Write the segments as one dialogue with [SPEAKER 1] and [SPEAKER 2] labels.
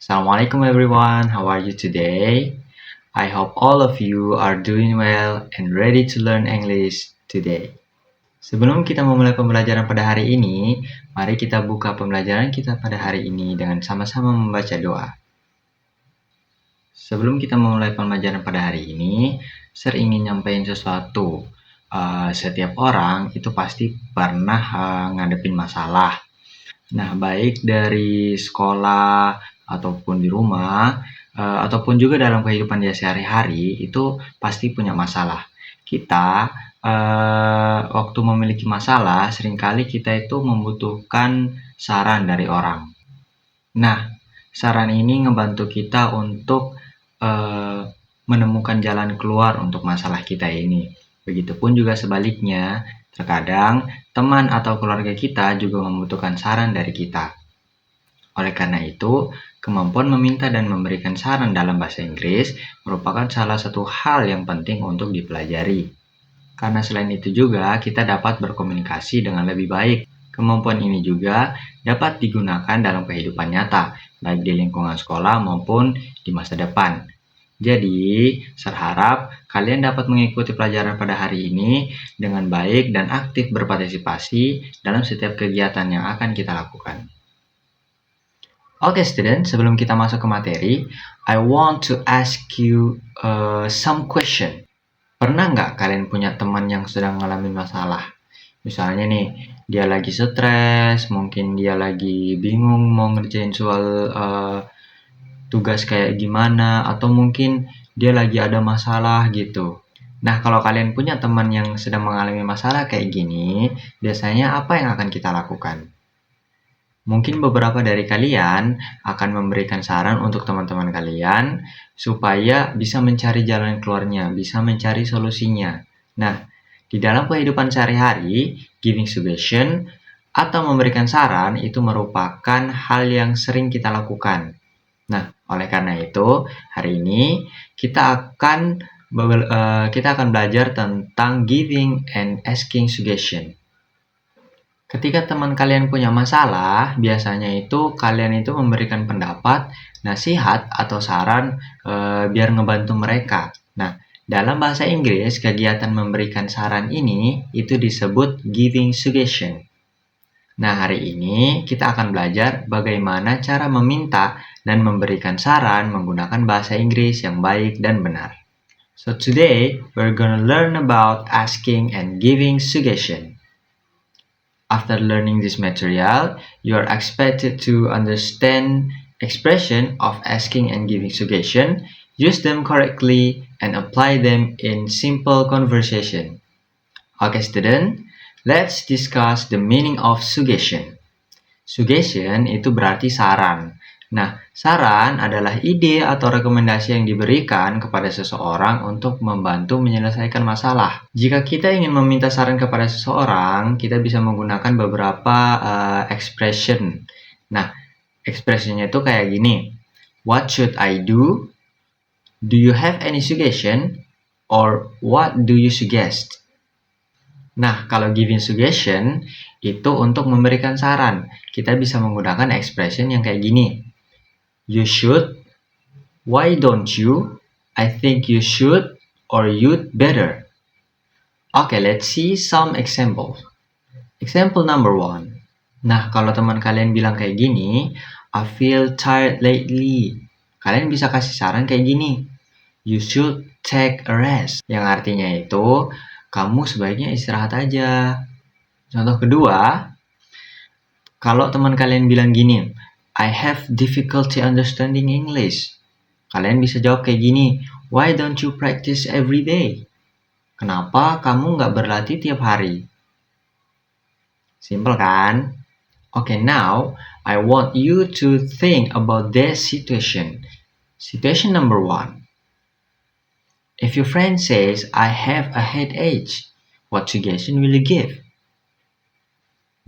[SPEAKER 1] Assalamualaikum everyone, how are you today? I hope all of you are doing well and ready to learn English today. Sebelum kita memulai pembelajaran pada hari ini, mari kita buka pembelajaran kita pada hari ini dengan sama-sama membaca doa. Sebelum kita memulai pembelajaran pada hari ini, saya ingin nyampaikan sesuatu. Setiap orang itu pasti pernah ngadepin masalah. Nah, baik dari sekolah ataupun di rumah, ataupun juga dalam kehidupan dia sehari-hari, itu pasti punya masalah. Kita, waktu memiliki masalah, seringkali kita itu membutuhkan saran dari orang. Nah, saran ini ngebantu kita untuk menemukan jalan keluar untuk masalah kita ini. Begitupun juga sebaliknya, terkadang teman atau keluarga kita juga membutuhkan saran dari kita. Oleh karena itu, kemampuan meminta dan memberikan saran dalam bahasa Inggris merupakan salah satu hal yang penting untuk dipelajari. Karena selain itu juga, kita dapat berkomunikasi dengan lebih baik. Kemampuan ini juga dapat digunakan dalam kehidupan nyata, baik di lingkungan sekolah maupun di masa depan. Jadi, saya harap kalian dapat mengikuti pelajaran pada hari ini dengan baik dan aktif berpartisipasi dalam setiap kegiatan yang akan kita lakukan. Oke, student, sebelum kita masuk ke materi, I want to ask you some question. Pernah nggak kalian punya teman yang sedang ngalamin masalah? Misalnya nih, dia lagi stres, mungkin dia lagi bingung mau ngerjain soal tugas kayak gimana, atau mungkin dia lagi ada masalah gitu. Nah, kalau kalian punya teman yang sedang mengalami masalah kayak gini, biasanya apa yang akan kita lakukan? Mungkin beberapa dari kalian akan memberikan saran untuk teman-teman kalian supaya bisa mencari jalan keluarnya, bisa mencari solusinya. Nah, di dalam kehidupan sehari-hari, giving suggestion atau memberikan saran itu merupakan hal yang sering kita lakukan. Nah, oleh karena itu, hari ini kita akan belajar tentang giving and asking suggestion. Ketika teman kalian punya masalah, biasanya itu kalian itu memberikan pendapat, nasihat, atau saran biar ngebantu mereka. Nah, dalam bahasa Inggris, kegiatan memberikan saran ini itu disebut giving suggestion. Nah, hari ini kita akan belajar bagaimana cara meminta dan memberikan saran menggunakan bahasa Inggris yang baik dan benar. So today, we're gonna learn about asking and giving suggestion. After learning this material, you are expected to understand expression of asking and giving suggestion, use them correctly, and apply them in simple conversation. Okay, student, let's discuss the meaning of suggestion. Suggestion itu berarti saran. Nah, saran adalah ide atau rekomendasi yang diberikan kepada seseorang untuk membantu menyelesaikan masalah. Jika kita ingin meminta saran kepada seseorang, kita bisa menggunakan beberapa expression. Nah, expressionnya itu kayak gini. What should I do? Do you have any suggestion? Or what do you suggest? Nah, kalau giving suggestion itu untuk memberikan saran. Kita bisa menggunakan expression yang kayak gini. You should, why don't you, I think you should, or you'd better. Okay, let's see some examples. Example number 1. Nah, kalau teman kalian bilang kayak gini, I feel tired lately. Kalian bisa kasih saran kayak gini. You should take a rest. Yang artinya itu, kamu sebaiknya istirahat aja. Contoh kedua, kalau teman kalian bilang gini, I have difficulty understanding English. Kalian bisa jawab kayak gini, why don't you practice every day? Kenapa kamu nggak berlatih tiap hari? Simple kan? Okay, now I want you to think about this situation. Situation number 1. If your friend says, I have a headache, what suggestion will you give?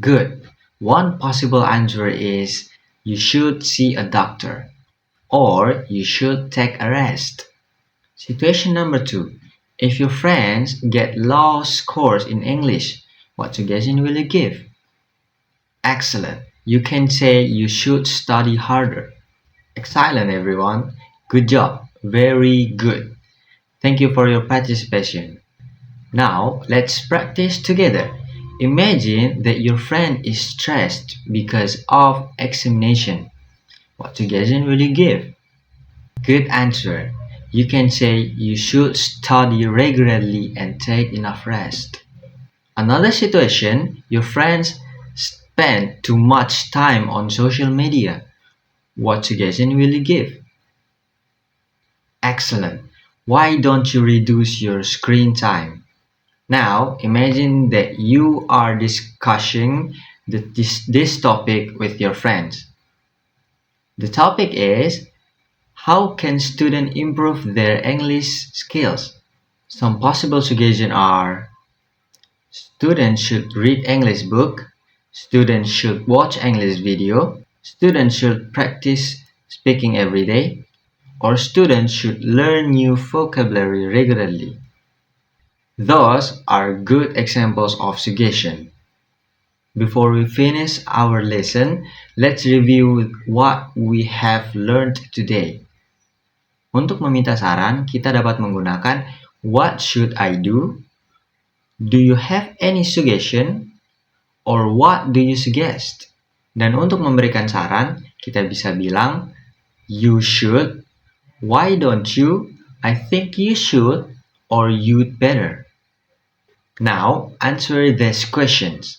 [SPEAKER 1] Good. One possible answer is, you should see a doctor, or you should take a rest. Situation number 2. If your friends get low scores in English, what suggestion will you give? Excellent. You can say you should study harder. Excellent, everyone. Good job. Very good. Thank you for your participation. Now, let's practice together. Imagine that your friend is stressed because of examination. What suggestion will you give? Good answer. You can say you should study regularly and take enough rest. Another situation, your friends spend too much time on social media. What suggestion will you give? Excellent. Why don't you reduce your screen time? Now, imagine that you are discussing this topic with your friends. The topic is, how can students improve their English skills? Some possible suggestions are, students should read English book, students should watch English video, students should practice speaking every day, or students should learn new vocabulary regularly. Those are good examples of suggestion. Before we finish our lesson, let's review what we have learned today. Untuk meminta saran, kita dapat menggunakan what should I do? Do you have any suggestion? Or what do you suggest? Dan untuk memberikan saran, kita bisa bilang you should, why don't you, I think you should, or you'd better. Now, answer these questions.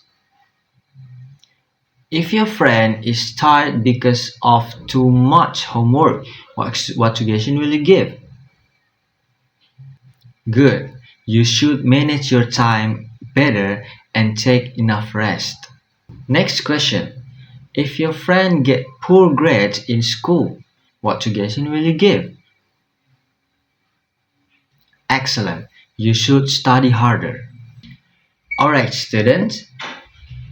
[SPEAKER 1] If your friend is tired because of too much homework, what suggestion will you give? Good. You should manage your time better and take enough rest. Next question. If your friend get poor grades in school, what suggestion will you give? Excellent. You should study harder. Alright, students.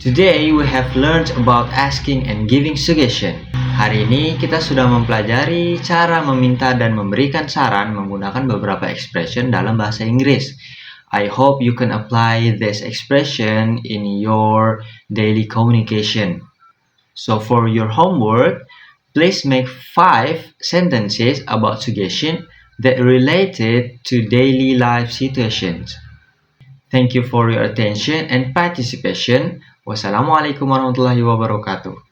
[SPEAKER 1] Today we have learned about asking and giving suggestion. Hari ini kita sudah mempelajari cara meminta dan memberikan saran menggunakan beberapa expression dalam bahasa Inggris. I hope you can apply this expression in your daily communication. So for your homework, please make 5 sentences about suggestion that related to daily life situations. Thank you for your attention and participation. Wassalamualaikum warahmatullahi wabarakatuh.